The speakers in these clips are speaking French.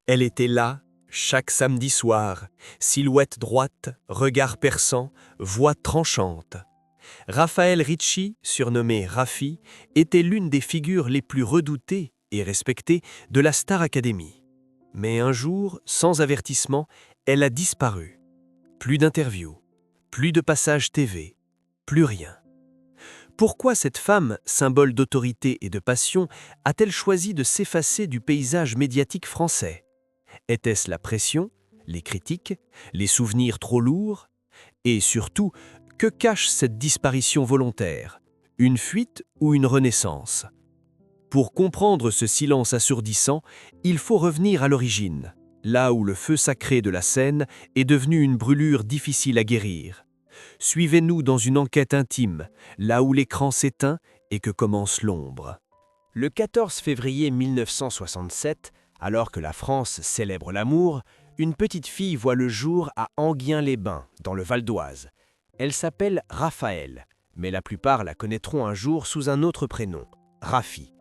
Elle était là, chaque samedi soir, silhouette droite, regard perçant, voix tranchante. Raphaël Ricci, surnommé Raffi, était l'une des figures les plus redoutées et respectées de la Star Academy. Mais un jour, sans avertissement, elle a disparu. Plus d'interviews, plus de passages TV, plus rien. Pourquoi cette femme, symbole d'autorité et de passion, a-t-elle choisi de s'effacer du paysage médiatique français? Était-ce la pression, les critiques, les souvenirs trop lourds? Et surtout, que cache cette disparition volontaire? Une fuite ou une renaissance? Pour comprendre ce silence assourdissant, il faut revenir à l'origine, là où le feu sacré de la scène est devenu une brûlure difficile à guérir. Suivez-nous dans une enquête intime, là où l'écran s'éteint et que commence l'ombre. Le 14 février 1967, alors que la France célèbre l'amour, une petite fille voit le jour à Enghien-les-Bains, dans le Val d'Oise. Elle s'appelle Raphaël, mais la plupart la connaîtront un jour sous un autre prénom, Raffi.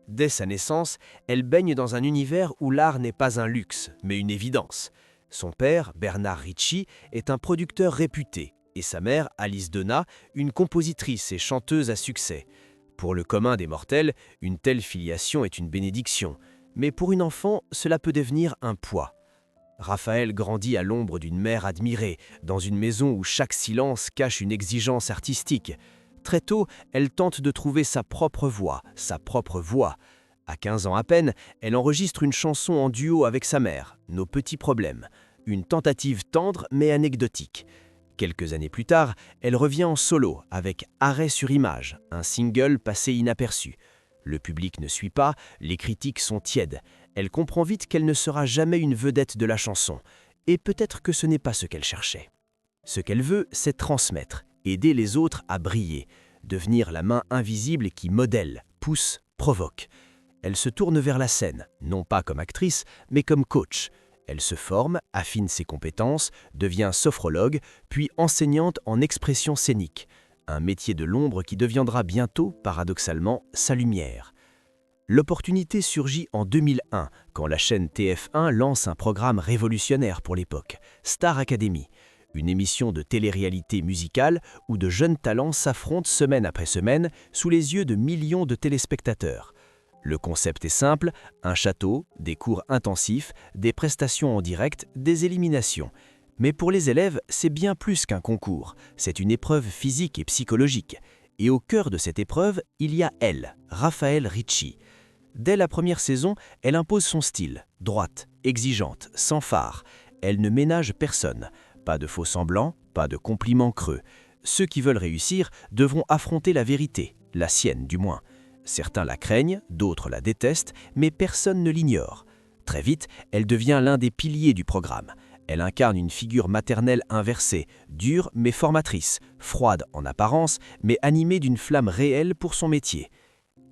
Dès sa naissance, elle baigne dans un univers où l'art n'est pas un luxe, mais une évidence. Son père, Bernard Ricci, est un producteur réputé, et sa mère, Alice Denat, une compositrice et chanteuse à succès. Pour le commun des mortels, une telle filiation est une bénédiction, mais pour une enfant, cela peut devenir un poids. Raphaël grandit à l'ombre d'une mère admirée, dans une maison où chaque silence cache une exigence artistique. Très tôt, elle tente de trouver sa propre voix, sa propre voix. À 15 ans à peine, elle enregistre une chanson en duo avec sa mère, Nos petits problèmes, une tentative tendre mais anecdotique. Quelques années plus tard, elle revient en solo avec Arrêt sur image, un single passé inaperçu. Le public ne suit pas, les critiques sont tièdes. Elle comprend vite qu'elle ne sera jamais une vedette de la chanson. Et peut-être que ce n'est pas ce qu'elle cherchait. Ce qu'elle veut, c'est transmettre, aider les autres à briller, devenir la main invisible qui modèle, pousse, provoque. Elle se tourne vers la scène, non pas comme actrice, mais comme coach. Elle se forme, affine ses compétences, devient sophrologue, puis enseignante en expression scénique. Un métier de l'ombre qui deviendra bientôt, paradoxalement, sa lumière. L'opportunité surgit en 2001, quand la chaîne TF1 lance un programme révolutionnaire pour l'époque, Star Academy, une émission de télé-réalité musicale où de jeunes talents s'affrontent semaine après semaine sous les yeux de millions de téléspectateurs. Le concept est simple, un château, des cours intensifs, des prestations en direct, des éliminations. Mais pour les élèves, c'est bien plus qu'un concours, c'est une épreuve physique et psychologique. Et au cœur de cette épreuve, il y a elle, Raphaël Ricci. Dès la première saison, elle impose son style, droite, exigeante, sans phare. Elle ne ménage personne. Pas de faux-semblants, pas de compliments creux. Ceux qui veulent réussir devront affronter la vérité, la sienne du moins. Certains la craignent, d'autres la détestent, mais personne ne l'ignore. Très vite, elle devient l'un des piliers du programme. Elle incarne une figure maternelle inversée, dure mais formatrice, froide en apparence, mais animée d'une flamme réelle pour son métier.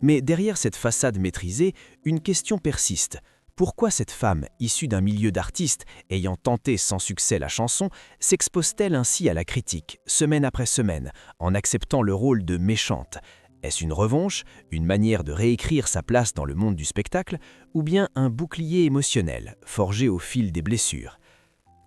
Mais derrière cette façade maîtrisée, une question persiste. Pourquoi cette femme, issue d'un milieu d'artistes, ayant tenté sans succès la chanson, s'expose-t-elle ainsi à la critique, semaine après semaine, en acceptant le rôle de méchante ? Est-ce une revanche, une manière de réécrire sa place dans le monde du spectacle, ou bien un bouclier émotionnel, forgé au fil des blessures ?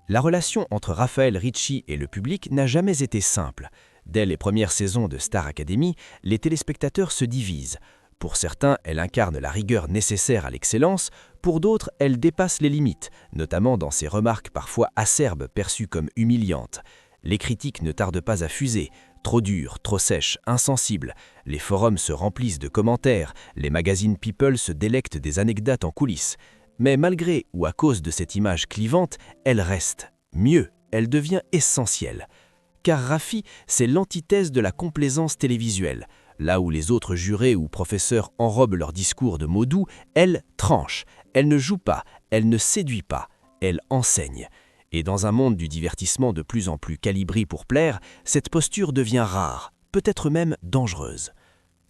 La relation entre Raphaël Ricci et le public n'a jamais été simple. Dès les premières saisons de Star Academy, les téléspectateurs se divisent. Pour certains, elle incarne la rigueur nécessaire à l'excellence, pour d'autres, elle dépasse les limites, notamment dans ses remarques parfois acerbes perçues comme humiliantes. Les critiques ne tardent pas à fuser. Trop dure, trop sèche, insensible. Les forums se remplissent de commentaires, les magazines People se délectent des anecdotes en coulisses. Mais malgré ou à cause de cette image clivante, elle reste. Mieux, elle devient essentielle. Car Raffi, c'est l'antithèse de la complaisance télévisuelle. Là où les autres jurés ou professeurs enrobent leurs discours de mots doux, elle tranche. Elle ne joue pas, elle ne séduit pas, elle enseigne. Et dans un monde du divertissement de plus en plus calibré pour plaire, cette posture devient rare, peut-être même dangereuse.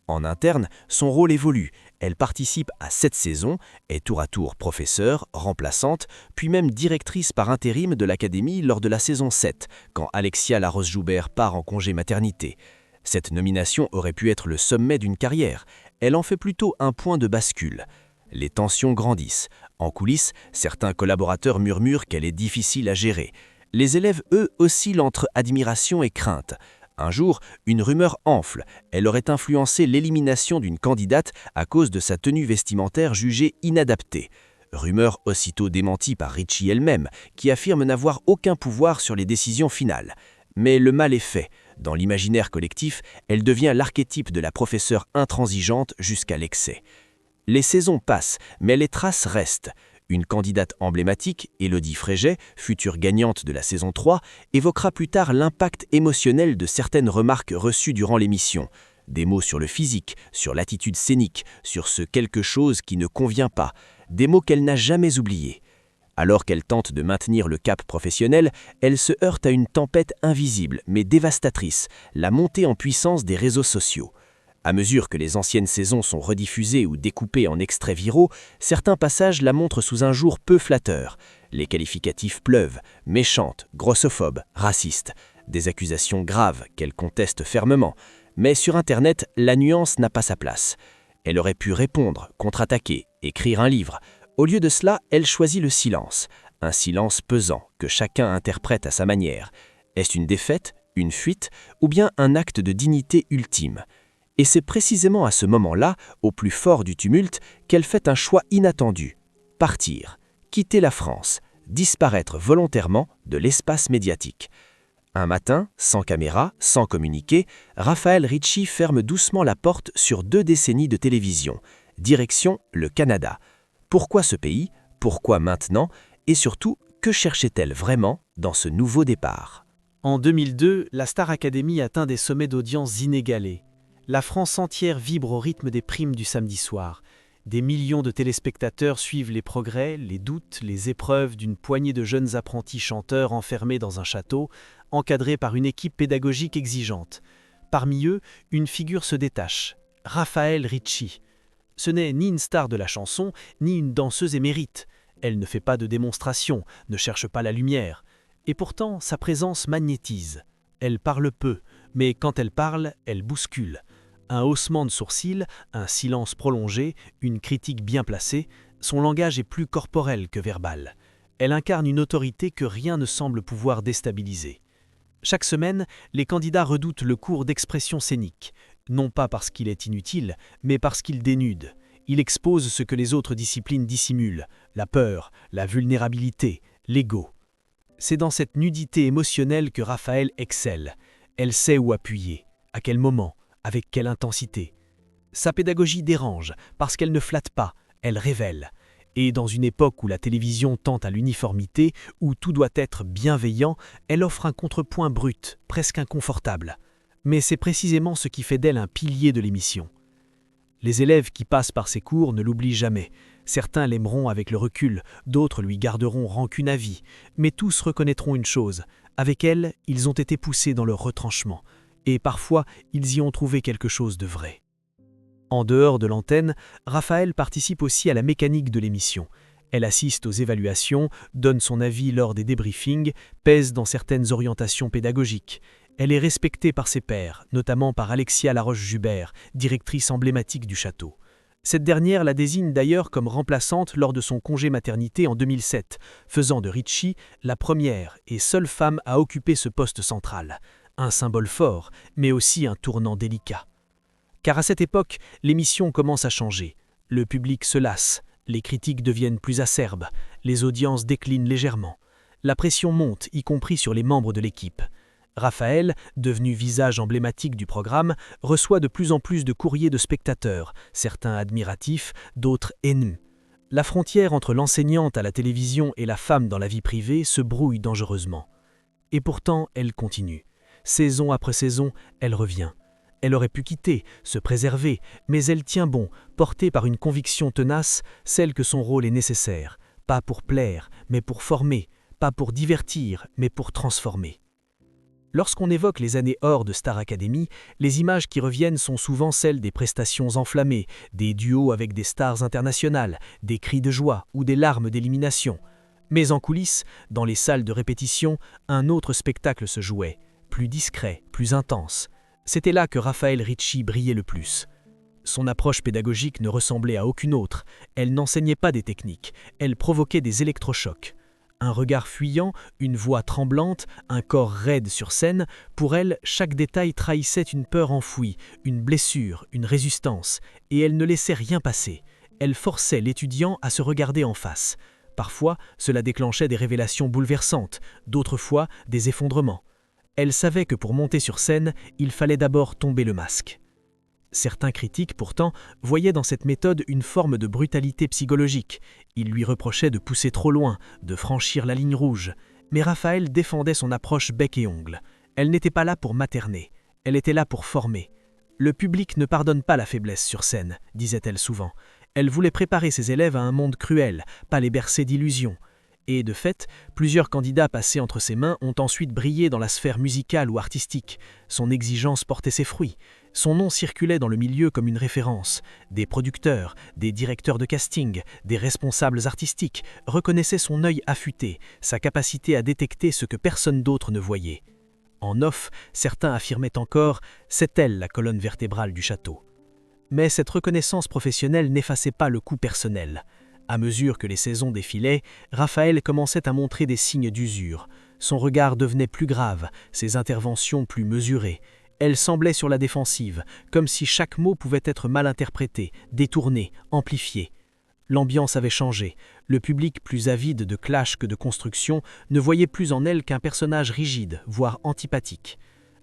En interne, son rôle évolue. Elle participe à 7 saisons, est tour à tour professeure, remplaçante, puis même directrice par intérim de l'Académie lors de la saison 7, quand Alexia Laroche-Joubert part en congé maternité. Cette nomination aurait pu être le sommet d'une carrière. Elle en fait plutôt un point de bascule. Les tensions grandissent. En coulisses, certains collaborateurs murmurent qu'elle est difficile à gérer. Les élèves, eux, oscillent entre admiration et crainte. Un jour, une rumeur enfle. Elle aurait influencé l'élimination d'une candidate à cause de sa tenue vestimentaire jugée inadaptée. Rumeur aussitôt démentie par Ricci elle-même, qui affirme n'avoir aucun pouvoir sur les décisions finales. Mais le mal est fait. Dans l'imaginaire collectif, elle devient l'archétype de la professeure intransigeante jusqu'à l'excès. Les saisons passent, mais les traces restent. Une candidate emblématique, Élodie Frégé, future gagnante de la saison 3, évoquera plus tard l'impact émotionnel de certaines remarques reçues durant l'émission. Des mots sur le physique, sur l'attitude scénique, sur ce quelque chose qui ne convient pas. Des mots qu'elle n'a jamais oubliés. Alors qu'elle tente de maintenir le cap professionnel, elle se heurte à une tempête invisible mais dévastatrice, la montée en puissance des réseaux sociaux. À mesure que les anciennes saisons sont rediffusées ou découpées en extraits viraux, certains passages la montrent sous un jour peu flatteur. Les qualificatifs pleuvent, méchante, grossophobe, raciste. Des accusations graves qu'elle conteste fermement. Mais sur Internet, la nuance n'a pas sa place. Elle aurait pu répondre, contre-attaquer, écrire un livre. Au lieu de cela, elle choisit le silence. Un silence pesant, que chacun interprète à sa manière. Est-ce une défaite, une fuite, ou bien un acte de dignité ultime ? Et c'est précisément à ce moment-là, au plus fort du tumulte, qu'elle fait un choix inattendu. Partir, quitter la France, disparaître volontairement de l'espace médiatique. Un matin, sans caméra, sans communiqué, Raphaël Ricci ferme doucement la porte sur 2 décennies de télévision. Direction le Canada. Pourquoi ce pays? Pourquoi maintenant? Et surtout, que cherchait-elle vraiment dans ce nouveau départ? En 2002, la Star Academy atteint des sommets d'audience inégalés. La France entière vibre au rythme des primes du samedi soir. Des millions de téléspectateurs suivent les progrès, les doutes, les épreuves d'une poignée de jeunes apprentis chanteurs enfermés dans un château, encadrés par une équipe pédagogique exigeante. Parmi eux, une figure se détache, Raphaël Ricci. Ce n'est ni une star de la chanson, ni une danseuse émérite. Elle ne fait pas de démonstration, ne cherche pas la lumière. Et pourtant, sa présence magnétise. Elle parle peu, mais quand elle parle, elle bouscule. Un haussement de sourcils, un silence prolongé, une critique bien placée, son langage est plus corporel que verbal. Elle incarne une autorité que rien ne semble pouvoir déstabiliser. Chaque semaine, les candidats redoutent le cours d'expression scénique, non pas parce qu'il est inutile, mais parce qu'il dénude. Il expose ce que les autres disciplines dissimulent, la peur, la vulnérabilité, l'ego. C'est dans cette nudité émotionnelle que Raphaël excelle. Elle sait où appuyer, à quel moment, avec quelle intensité. Sa pédagogie dérange, parce qu'elle ne flatte pas, elle révèle. Et dans une époque où la télévision tend à l'uniformité, où tout doit être bienveillant, elle offre un contrepoint brut, presque inconfortable. Mais c'est précisément ce qui fait d'elle un pilier de l'émission. Les élèves qui passent par ses cours ne l'oublient jamais. Certains l'aimeront avec le recul, d'autres lui garderont rancune à vie. Mais tous reconnaîtront une chose, avec elle, ils ont été poussés dans leur retranchement. Et parfois, ils y ont trouvé quelque chose de vrai. En dehors de l'antenne, Raphaël participe aussi à la mécanique de l'émission. Elle assiste aux évaluations, donne son avis lors des débriefings, pèse dans certaines orientations pédagogiques. Elle est respectée par ses pairs, notamment par Alexia Laroche-Jubert, directrice emblématique du château. Cette dernière la désigne d'ailleurs comme remplaçante lors de son congé maternité en 2007, faisant de Ricci la première et seule femme à occuper ce poste central. Un symbole fort, mais aussi un tournant délicat. Car à cette époque, l'émission commence à changer. Le public se lasse, les critiques deviennent plus acerbes, les audiences déclinent légèrement. La pression monte, y compris sur les membres de l'équipe. Raphaël, devenu visage emblématique du programme, reçoit de plus en plus de courriers de spectateurs, certains admiratifs, d'autres haineux. La frontière entre l'enseignante à la télévision et la femme dans la vie privée se brouille dangereusement. Et pourtant, elle continue. Saison après saison, elle revient. Elle aurait pu quitter, se préserver, mais elle tient bon, portée par une conviction tenace, celle que son rôle est nécessaire, pas pour plaire, mais pour former, pas pour divertir, mais pour transformer. Lorsqu'on évoque les années hors de Star Academy, les images qui reviennent sont souvent celles des prestations enflammées, des duos avec des stars internationales, des cris de joie ou des larmes d'élimination. Mais en coulisses, dans les salles de répétition, un autre spectacle se jouait, plus discret, plus intense. C'était là que Raphaël Ricci brillait le plus. Son approche pédagogique ne ressemblait à aucune autre. Elle n'enseignait pas des techniques, elle provoquait des électrochocs. Un regard fuyant, une voix tremblante, un corps raide sur scène, pour elle, chaque détail trahissait une peur enfouie, une blessure, une résistance, et elle ne laissait rien passer. Elle forçait l'étudiant à se regarder en face. Parfois, cela déclenchait des révélations bouleversantes, d'autres fois, des effondrements. Elle savait que pour monter sur scène, il fallait d'abord tomber le masque. Certains critiques, pourtant, voyaient dans cette méthode une forme de brutalité psychologique. Ils lui reprochaient de pousser trop loin, de franchir la ligne rouge. Mais Raphaël défendait son approche bec et ongle. Elle n'était pas là pour materner, elle était là pour former. Le public ne pardonne pas la faiblesse sur scène, disait-elle souvent. Elle voulait préparer ses élèves à un monde cruel, pas les bercer d'illusions. Et de fait, plusieurs candidats passés entre ses mains ont ensuite brillé dans la sphère musicale ou artistique. Son exigence portait ses fruits. Son nom circulait dans le milieu comme une référence. Des producteurs, des directeurs de casting, des responsables artistiques reconnaissaient son œil affûté, sa capacité à détecter ce que personne d'autre ne voyait. En off, certains affirmaient encore « c'est elle la colonne vertébrale du château ». Mais cette reconnaissance professionnelle n'effaçait pas le coût personnel. À mesure que les saisons défilaient, Raphaël commençait à montrer des signes d'usure. Son regard devenait plus grave, ses interventions plus mesurées. Elle semblait sur la défensive, comme si chaque mot pouvait être mal interprété, détourné, amplifié. L'ambiance avait changé. Le public, plus avide de clash que de construction, ne voyait plus en elle qu'un personnage rigide, voire antipathique.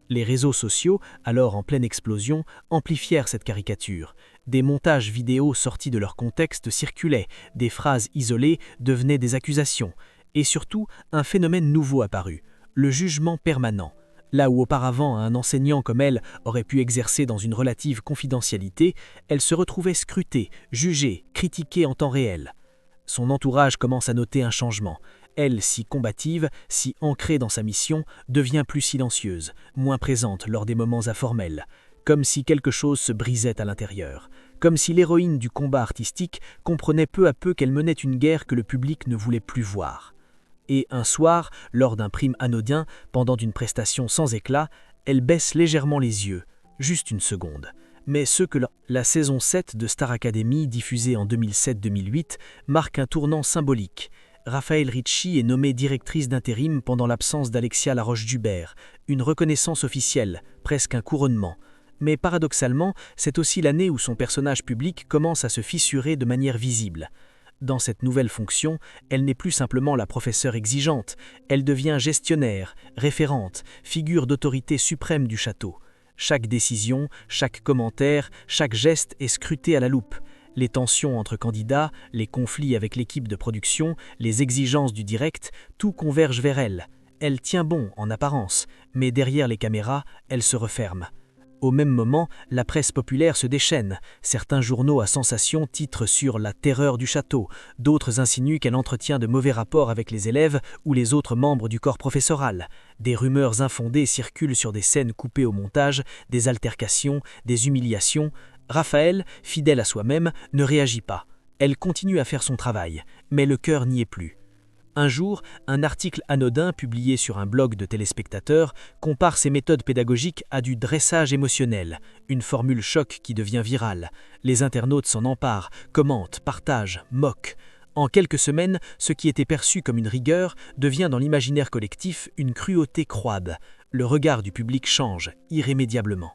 Les réseaux sociaux, alors en pleine explosion, amplifièrent cette caricature. Des montages vidéo sortis de leur contexte circulaient, des phrases isolées devenaient des accusations, et surtout, un phénomène nouveau apparut, le jugement permanent. Là où auparavant un enseignant comme elle aurait pu exercer dans une relative confidentialité, elle se retrouvait scrutée, jugée, critiquée en temps réel. Son entourage commence à noter un changement. Elle, si combative, si ancrée dans sa mission, devient plus silencieuse, moins présente lors des moments informels, comme si quelque chose se brisait à l'intérieur, comme si l'héroïne du combat artistique comprenait peu à peu qu'elle menait une guerre que le public ne voulait plus voir. Et un soir, lors d'un prime anodin, pendant une prestation sans éclat, elle baisse légèrement les yeux, juste une seconde. Mais ce que la saison 7 de Star Academy, diffusée en 2007-2008, marque un tournant symbolique. Raffaele Ricci est nommée directrice d'intérim pendant l'absence d'Alexia Laroche-Dubert, une reconnaissance officielle, presque un couronnement. Mais paradoxalement, c'est aussi l'année où son personnage public commence à se fissurer de manière visible. Dans cette nouvelle fonction, elle n'est plus simplement la professeure exigeante, elle devient gestionnaire, référente, figure d'autorité suprême du château. Chaque décision, chaque commentaire, chaque geste est scruté à la loupe. Les tensions entre candidats, les conflits avec l'équipe de production, les exigences du direct, tout converge vers elle. Elle tient bon en apparence, mais derrière les caméras, elle se referme. Au même moment, la presse populaire se déchaîne. Certains journaux à sensation titrent sur la terreur du château, d'autres insinuent qu'elle entretient de mauvais rapports avec les élèves ou les autres membres du corps professoral. Des rumeurs infondées circulent sur des scènes coupées au montage, des altercations, des humiliations. Raphaël, fidèle à soi-même, ne réagit pas. Elle continue à faire son travail, mais le cœur n'y est plus. Un jour, un article anodin publié sur un blog de téléspectateurs compare ses méthodes pédagogiques à du dressage émotionnel, une formule choc qui devient virale. Les internautes s'en emparent, commentent, partagent, moquent. En quelques semaines, ce qui était perçu comme une rigueur devient dans l'imaginaire collectif une cruauté croide. Le regard du public change, irrémédiablement.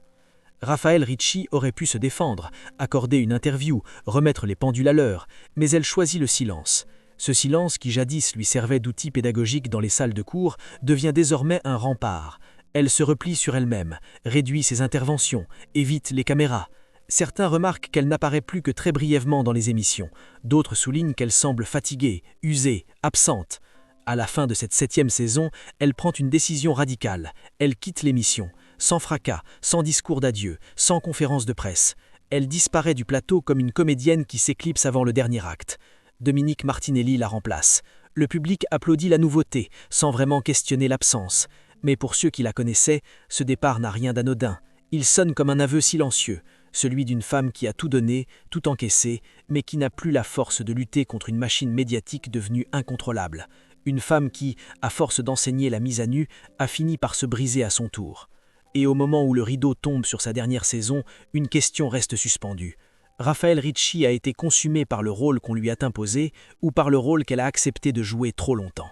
Raffaele Ricci aurait pu se défendre, accorder une interview, remettre les pendules à l'heure, mais elle choisit le silence. Ce silence qui jadis lui servait d'outil pédagogique dans les salles de cours devient désormais un rempart. Elle se replie sur elle-même, réduit ses interventions, évite les caméras. Certains remarquent qu'elle n'apparaît plus que très brièvement dans les émissions. D'autres soulignent qu'elle semble fatiguée, usée, absente. À la fin de cette 7e saison, elle prend une décision radicale. Elle quitte l'émission, sans fracas, sans discours d'adieu, sans conférence de presse. Elle disparaît du plateau comme une comédienne qui s'éclipse avant le dernier acte. Dominique Martinelli la remplace. Le public applaudit la nouveauté, sans vraiment questionner l'absence. Mais pour ceux qui la connaissaient, ce départ n'a rien d'anodin. Il sonne comme un aveu silencieux, celui d'une femme qui a tout donné, tout encaissé, mais qui n'a plus la force de lutter contre une machine médiatique devenue incontrôlable. Une femme qui, à force d'enseigner la mise à nu, a fini par se briser à son tour. Et au moment où le rideau tombe sur sa dernière saison, une question reste suspendue. Raphaël Ricci a été consumé par le rôle qu'on lui a imposé ou par le rôle qu'elle a accepté de jouer trop longtemps.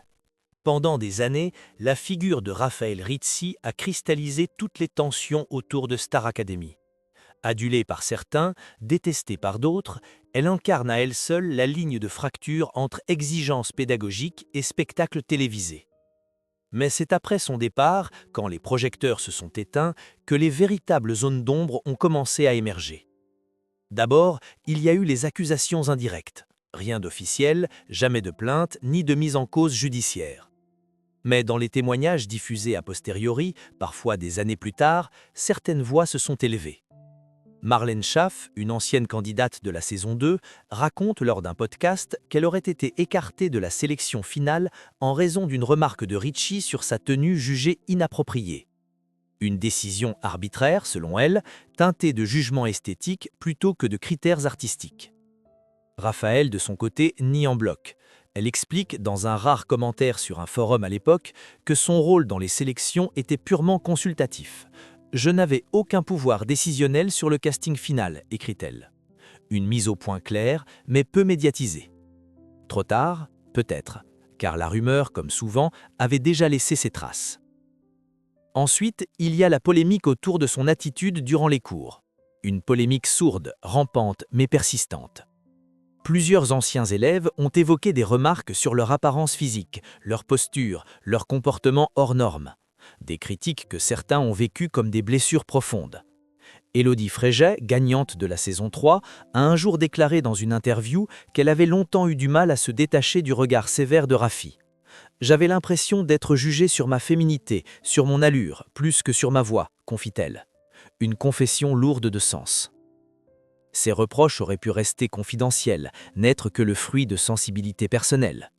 Pendant des années, la figure de Raphaël Ricci a cristallisé toutes les tensions autour de Star Academy. Adulée par certains, détestée par d'autres, elle incarne à elle seule la ligne de fracture entre exigence pédagogique et spectacle télévisé. Mais c'est après son départ, quand les projecteurs se sont éteints, que les véritables zones d'ombre ont commencé à émerger. D'abord, il y a eu les accusations indirectes. Rien d'officiel, jamais de plainte, ni de mise en cause judiciaire. Mais dans les témoignages diffusés a posteriori, parfois des années plus tard, certaines voix se sont élevées. Marlène Schaff, une ancienne candidate de la saison 2, raconte lors d'un podcast qu'elle aurait été écartée de la sélection finale en raison d'une remarque de Ricci sur sa tenue jugée inappropriée. Une décision arbitraire, selon elle, teintée de jugement esthétique plutôt que de critères artistiques. Raphaël, de son côté, nie en bloc. Elle explique, dans un rare commentaire sur un forum à l'époque, que son rôle dans les sélections était purement consultatif. « Je n'avais aucun pouvoir décisionnel sur le casting final », écrit-elle. Une mise au point claire, mais peu médiatisée. Trop tard? Peut-être, car la rumeur, comme souvent, avait déjà laissé ses traces. Ensuite, il y a la polémique autour de son attitude durant les cours. Une polémique sourde, rampante, mais persistante. Plusieurs anciens élèves ont évoqué des remarques sur leur apparence physique, leur posture, leur comportement hors norme. Des critiques que certains ont vécues comme des blessures profondes. Élodie Fréget, gagnante de la saison 3, a un jour déclaré dans une interview qu'elle avait longtemps eu du mal à se détacher du regard sévère de Rafi. « J'avais l'impression d'être jugée sur ma féminité, sur mon allure, plus que sur ma voix », confie-t-elle. Une confession lourde de sens. Ces reproches auraient pu rester confidentiels, n'être que le fruit de sensibilités personnelles.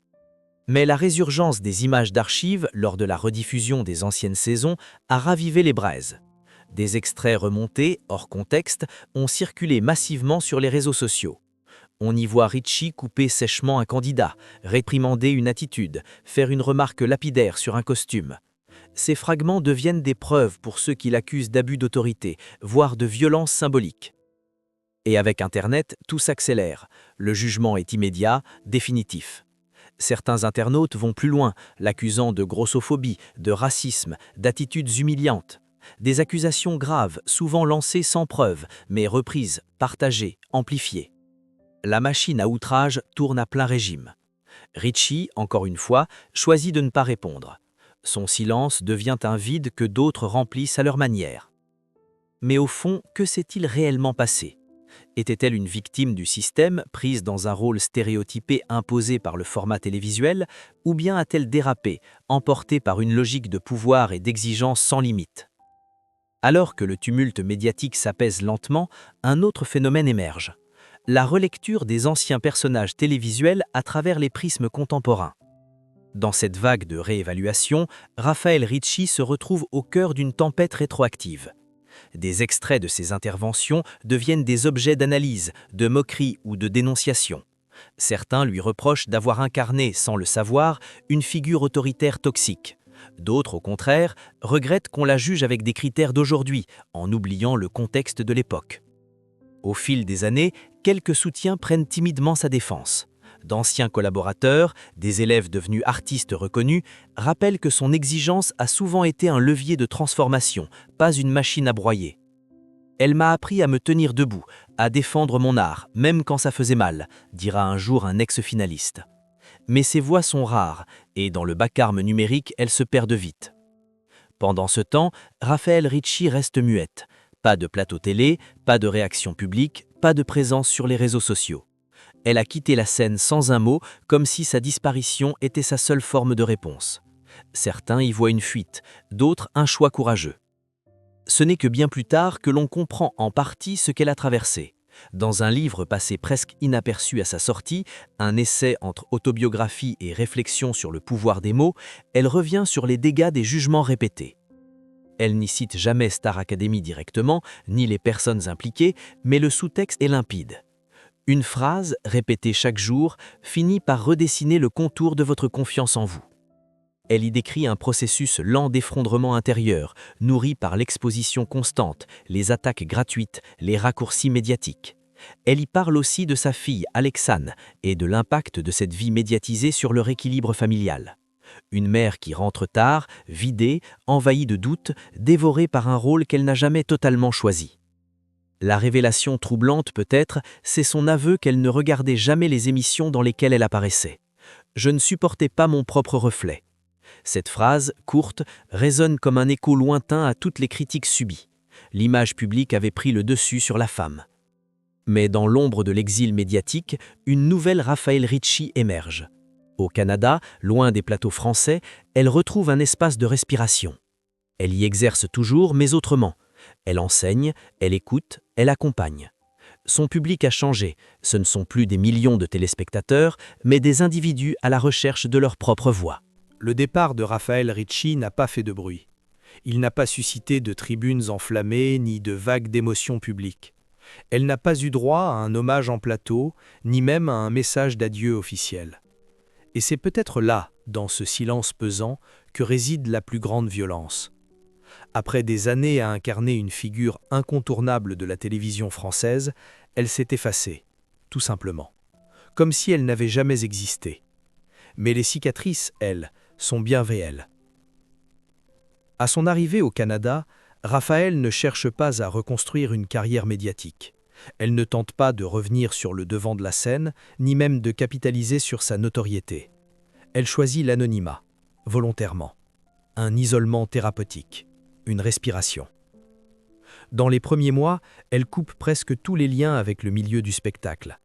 Mais la résurgence des images d'archives lors de la rediffusion des anciennes saisons a ravivé les braises. Des extraits remontés, hors contexte, ont circulé massivement sur les réseaux sociaux. On y voit Ricci couper sèchement un candidat, réprimander une attitude, faire une remarque lapidaire sur un costume. Ces fragments deviennent des preuves pour ceux qui l'accusent d'abus d'autorité, voire de violence symbolique. Et avec Internet, tout s'accélère. Le jugement est immédiat, définitif. Certains internautes vont plus loin, l'accusant de grossophobie, de racisme, d'attitudes humiliantes. Des accusations graves, souvent lancées sans preuve, mais reprises, partagées, amplifiées. La machine à outrage tourne à plein régime. Ricci, encore une fois, choisit de ne pas répondre. Son silence devient un vide que d'autres remplissent à leur manière. Mais au fond, que s'est-il réellement passé ? Était-elle une victime du système, prise dans un rôle stéréotypé imposé par le format télévisuel, ou bien a-t-elle dérapé, emportée par une logique de pouvoir et d'exigence sans limite ? Alors que le tumulte médiatique s'apaise lentement, un autre phénomène émerge. La relecture des anciens personnages télévisuels à travers les prismes contemporains. Dans cette vague de réévaluation, Raphaël Ricci se retrouve au cœur d'une tempête rétroactive. Des extraits de ses interventions deviennent des objets d'analyse, de moquerie ou de dénonciation. Certains lui reprochent d'avoir incarné, sans le savoir, une figure autoritaire toxique. D'autres, au contraire, regrettent qu'on la juge avec des critères d'aujourd'hui, en oubliant le contexte de l'époque. Au fil des années, quelques soutiens prennent timidement sa défense. D'anciens collaborateurs, des élèves devenus artistes reconnus, rappellent que son exigence a souvent été un levier de transformation, pas une machine à broyer. « Elle m'a appris à me tenir debout, à défendre mon art, même quand ça faisait mal », dira un jour un ex-finaliste. Mais ces voix sont rares, et dans le vacarme numérique, elles se perdent vite. Pendant ce temps, Raphaël Ricci reste muette. Pas de plateau télé, pas de réaction publique, pas de présence sur les réseaux sociaux. Elle a quitté la scène sans un mot, comme si sa disparition était sa seule forme de réponse. Certains y voient une fuite, d'autres un choix courageux. Ce n'est que bien plus tard que l'on comprend en partie ce qu'elle a traversé. Dans un livre passé presque inaperçu à sa sortie, un essai entre autobiographie et réflexion sur le pouvoir des mots, elle revient sur les dégâts des jugements répétés. Elle n'y cite jamais Star Academy directement, ni les personnes impliquées, mais le sous-texte est limpide. Une phrase, répétée chaque jour, finit par redessiner le contour de votre confiance en vous. Elle y décrit un processus lent d'effondrement intérieur, nourri par l'exposition constante, les attaques gratuites, les raccourcis médiatiques. Elle y parle aussi de sa fille, Alexane, et de l'impact de cette vie médiatisée sur leur équilibre familial. Une mère qui rentre tard, vidée, envahie de doutes, dévorée par un rôle qu'elle n'a jamais totalement choisi. La révélation troublante peut-être, c'est son aveu qu'elle ne regardait jamais les émissions dans lesquelles elle apparaissait. « Je ne supportais pas mon propre reflet ». Cette phrase, courte, résonne comme un écho lointain à toutes les critiques subies. L'image publique avait pris le dessus sur la femme. Mais dans l'ombre de l'exil médiatique, une nouvelle Raphaël Ricci émerge. Au Canada, loin des plateaux français, elle retrouve un espace de respiration. Elle y exerce toujours, mais autrement. Elle enseigne, elle écoute, elle accompagne. Son public a changé, ce ne sont plus des millions de téléspectateurs, mais des individus à la recherche de leur propre voix. Le départ de Raphaël Ricci n'a pas fait de bruit. Il n'a pas suscité de tribunes enflammées ni de vagues d'émotions publiques. Elle n'a pas eu droit à un hommage en plateau, ni même à un message d'adieu officiel. Et c'est peut-être là, dans ce silence pesant, que réside la plus grande violence. Après des années à incarner une figure incontournable de la télévision française, elle s'est effacée, tout simplement, comme si elle n'avait jamais existé. Mais les cicatrices, elles, sont bien réelles. À son arrivée au Canada, Raphaël ne cherche pas à reconstruire une carrière médiatique. Elle ne tente pas de revenir sur le devant de la scène, ni même de capitaliser sur sa notoriété. Elle choisit l'anonymat, volontairement, un isolement thérapeutique, une respiration. Dans les premiers mois, elle coupe presque tous les liens avec le milieu du spectacle.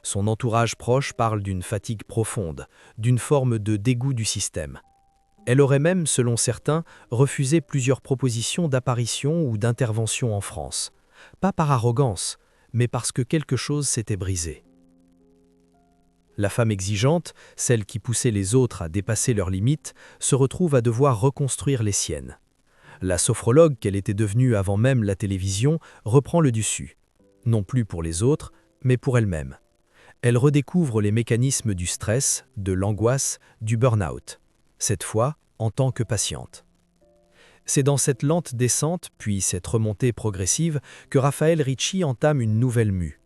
Son entourage proche parle d'une fatigue profonde, d'une forme de dégoût du système. Elle aurait même, selon certains, refusé plusieurs propositions d'apparition ou d'intervention en France. Pas par arrogance, mais parce que quelque chose s'était brisé. La femme exigeante, celle qui poussait les autres à dépasser leurs limites, se retrouve à devoir reconstruire les siennes. La sophrologue qu'elle était devenue avant même la télévision reprend le dessus, non plus pour les autres, mais pour elle-même. Elle redécouvre les mécanismes du stress, de l'angoisse, du burn-out, cette fois en tant que patiente. C'est dans cette lente descente, puis cette remontée progressive, que Raphaël Ricci entame une nouvelle mue.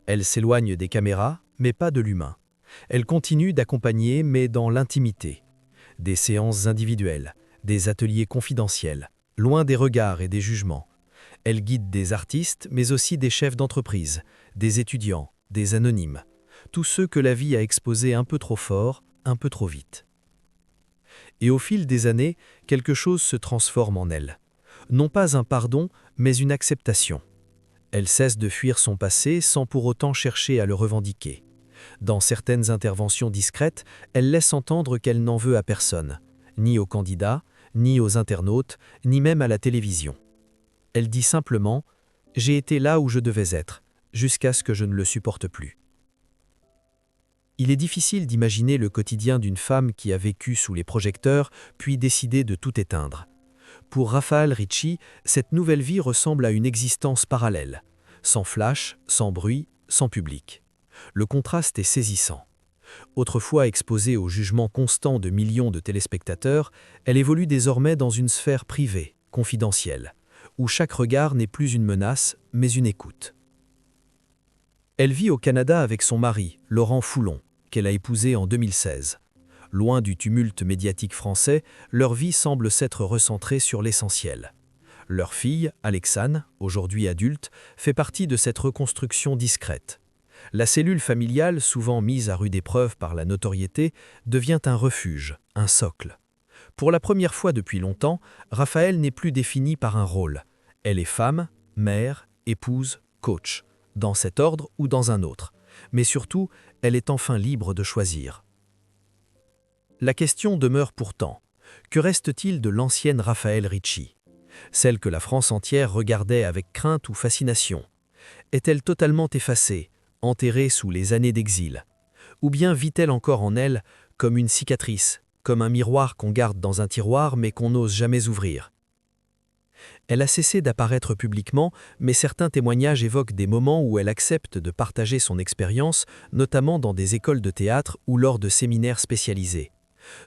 Elle s'éloigne des caméras, mais pas de l'humain. Elle continue d'accompagner, mais dans l'intimité. Des séances individuelles, des ateliers confidentiels, loin des regards et des jugements. Elle guide des artistes, mais aussi des chefs d'entreprise, des étudiants, des anonymes, tous ceux que la vie a exposés un peu trop fort, un peu trop vite. Et au fil des années, quelque chose se transforme en elle. Non pas un pardon, mais une acceptation. Elle cesse de fuir son passé sans pour autant chercher à le revendiquer. Dans certaines interventions discrètes, elle laisse entendre qu'elle n'en veut à personne, ni aux candidats, ni aux internautes, ni même à la télévision. Elle dit simplement « J'ai été là où je devais être, jusqu'à ce que je ne le supporte plus ». Il est difficile d'imaginer le quotidien d'une femme qui a vécu sous les projecteurs, puis décidé de tout éteindre. Pour Raphaël Ricci, cette nouvelle vie ressemble à une existence parallèle, sans flash, sans bruit, sans public. Le contraste est saisissant. Autrefois exposée au jugement constant de millions de téléspectateurs, elle évolue désormais dans une sphère privée, confidentielle, où chaque regard n'est plus une menace, mais une écoute. Elle vit au Canada avec son mari, Laurent Foulon, qu'elle a épousé en 2016. Loin du tumulte médiatique français, leur vie semble s'être recentrée sur l'essentiel. Leur fille, Alexane, aujourd'hui adulte, fait partie de cette reconstruction discrète. La cellule familiale, souvent mise à rude épreuve par la notoriété, devient un refuge, un socle. Pour la première fois depuis longtemps, Raphaël n'est plus définie par un rôle. Elle est femme, mère, épouse, coach, dans cet ordre ou dans un autre. Mais surtout, elle est enfin libre de choisir. La question demeure pourtant, que reste-t-il de l'ancienne Raphaël Ricci? Celle que la France entière regardait avec crainte ou fascination. Est-elle totalement effacée, enterrée sous les années d'exil? Ou bien vit-elle encore en elle comme une cicatrice, comme un miroir qu'on garde dans un tiroir mais qu'on n'ose jamais ouvrir? Elle a cessé d'apparaître publiquement, mais certains témoignages évoquent des moments où elle accepte de partager son expérience, notamment dans des écoles de théâtre ou lors de séminaires spécialisés.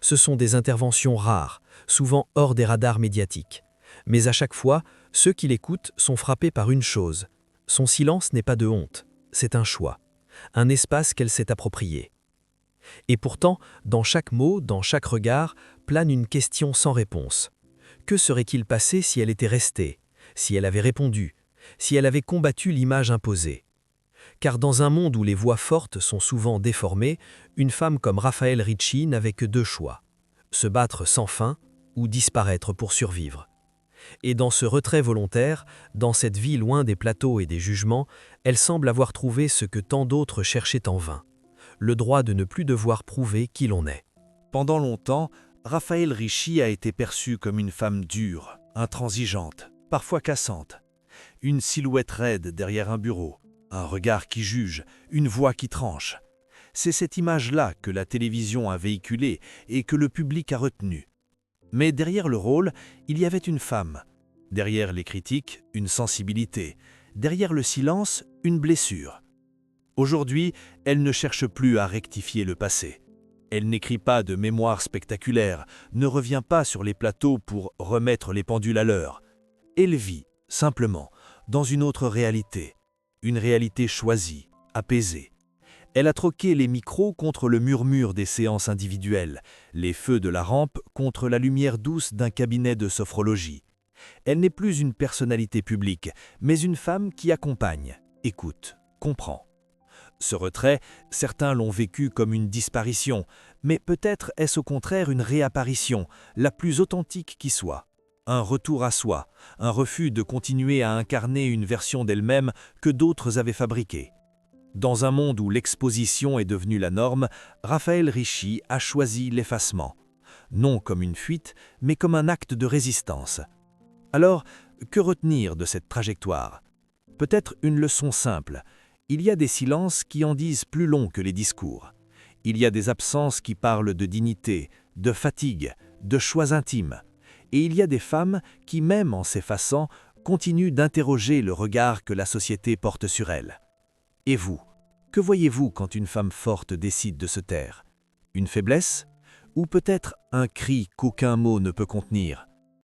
Ce sont des interventions rares, souvent hors des radars médiatiques. Mais à chaque fois, ceux qui l'écoutent sont frappés par une chose. Son silence n'est pas de honte, c'est un choix, un espace qu'elle s'est approprié. Et pourtant, dans chaque mot, dans chaque regard, plane une question sans réponse. Que serait-il passé si elle était restée, si elle avait répondu, si elle avait combattu l'image imposée? Car dans un monde où les voix fortes sont souvent déformées, une femme comme Raphaël Ricci n'avait que deux choix: se battre sans fin ou disparaître pour survivre. Et dans ce retrait volontaire, dans cette vie loin des plateaux et des jugements, elle semble avoir trouvé ce que tant d'autres cherchaient en vain: le droit de ne plus devoir prouver qui l'on est. Pendant longtemps, Raphaël Ricci a été perçue comme une femme dure, intransigeante, parfois cassante. Une silhouette raide derrière un bureau, un regard qui juge, une voix qui tranche. C'est cette image-là que la télévision a véhiculée et que le public a retenue. Mais derrière le rôle, il y avait une femme. Derrière les critiques, une sensibilité. Derrière le silence, une blessure. Aujourd'hui, elle ne cherche plus à rectifier le passé. Elle n'écrit pas de mémoires spectaculaires, ne revient pas sur les plateaux pour remettre les pendules à l'heure. Elle vit, simplement, dans une autre réalité. Une réalité choisie, apaisée. Elle a troqué les micros contre le murmure des séances individuelles, les feux de la rampe contre la lumière douce d'un cabinet de sophrologie. Elle n'est plus une personnalité publique, mais une femme qui accompagne, écoute, comprend. Ce retrait, certains l'ont vécu comme une disparition, mais peut-être est-ce au contraire une réapparition, la plus authentique qui soit. Un retour à soi, un refus de continuer à incarner une version d'elle-même que d'autres avaient fabriquée. Dans un monde où l'exposition est devenue la norme, Raphaël Ricci a choisi l'effacement. Non comme une fuite, mais comme un acte de résistance. Alors, que retenir de cette trajectoire? Peut-être une leçon simple. Il y a des silences qui en disent plus long que les discours. Il y a des absences qui parlent de dignité, de fatigue, de choix intimes. Et il y a des femmes qui, même en s'effaçant, continuent d'interroger le regard que la société porte sur elles. Et vous, que voyez-vous quand une femme forte décide de se taire? Une faiblesse? Ou peut-être un cri qu'aucun mot ne peut contenir?